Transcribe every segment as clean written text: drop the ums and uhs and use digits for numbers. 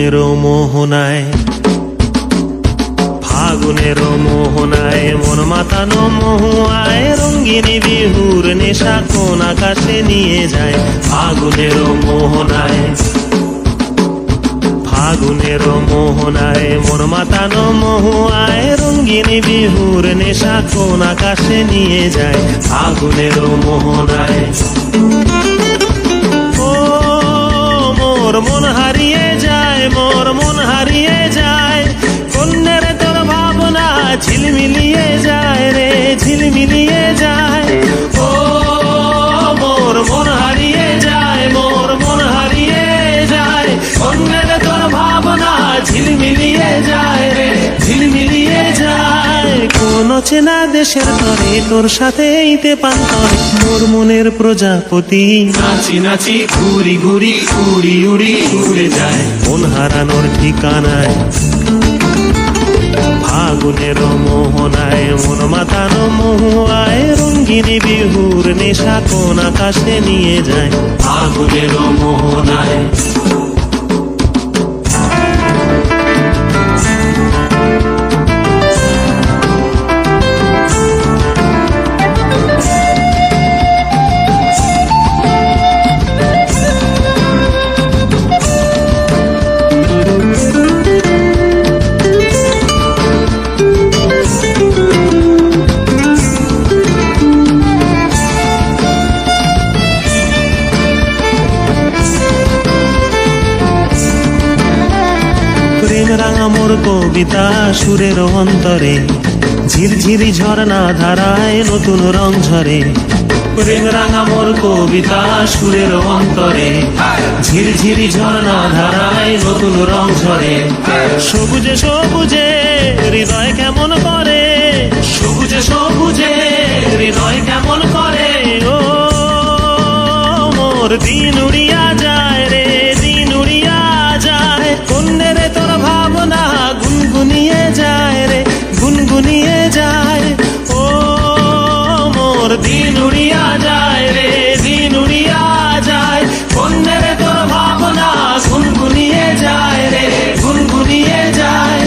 ফাগুনের মোহনায়, ফাগুনের মোহনায় মন মাতানো মহুয়ায়, রঙ্গিনী বিহুর নেশা কোন আকাশে নিয়ে যায়। ফাগুনের মোহনায়, ফাগুনের মোহনায় মন মাতানো মহুয়ায়, রঙ্গিনী বিহুর নেশা কোন আকাশে নিয়ে যায়। ফাগুনের মোহনায় ও মোর মন হারিয়ে যায়, মোর মন হারিয়ে যায়, কন্যের তোর ভাবনা ঝিলমিলিয়ে যায় রে, ঝিলমিলিয়ে যায়। ও মোর মন হারিয়ে যায়, মোর মন হারিয়ে যায়, কন্যের তোর ভাবনা ঝিলমিলিয়ে যায় রে, ঝিলমিলিয়ে যায়। কোন চেনা দেশের তরে তোর সাথে ইতে পান্তরে, মোর মনের প্রজাপতি নাচি নাচি ঘুরি ঘুরি উড়ি উড়ি উড়ে যায় মন হারানোর ঠিকানায়। ফাগুনের মোহনায় মন মাতানো মহুয়ায়, রঙ্গিনী বিহুর নেশা কোন আকাশে নিয়ে যায়। ফাগুনের মোহনায় রাঙা মোর কবিতা সুরের অন্তরে, ঝিরঝিরি ঝর্ণা ধারায় নতুন রং ঝরে। প্রেম রাঙা মোর কবিতা সুরের অন্তরে, ঝিরঝিরি ঝর্ণা ধারায় নতুন রং ঝরে। সবুজে সবুজে হৃদয় কেমন করে, সবুজে সবুজে হৃদয় কেমন করে। ও মোর দিন উড়িয়া যায় রে, দিন উড়িয়া যায়, কন্যের তোর ভাবনা গুনগুনিয়ে যায় রে, গুনগুনিয়ে যায়। ও মোর দিন উড়িয়া যায় রে, দিন উড়িয়া যায়, কন্যের তোর ভাবনা গুনগুনিয়ে যায় রে, গুনগুনিয়ে যায়।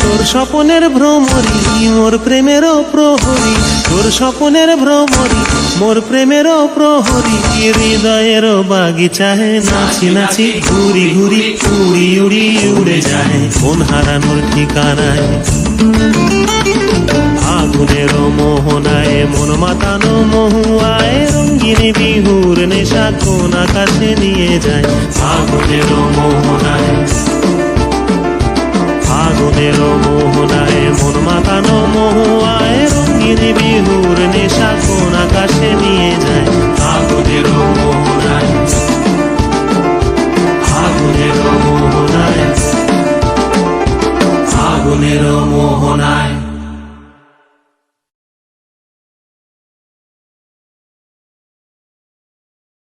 তোর স্বপনের ভ্রমরি মোর প্রেমেরও প্রহরী, তোর স্বপনের ভ্রমরি মোর প্রেমেরও প্রহরী, হৃদয়ের বাগিচায় নাচি নাচি ঘুরি ঘুরি উড়ি উড়ি উড়ে যায় মন হারানোর ঠিকানায়। ফাগুনের মোহনায় মন মাতানো মহুয়ায়, রঙ্গিনী বিহুর নেশা কোন আকাশে নিয়ে যায়। ফাগুনের মোহনায়, ফাগুনের মোহনায় মন মাতানো মহুয়ায়, রঙ্গিনী বিহুর নেশা কোন আকাশে নিয়ে যায়।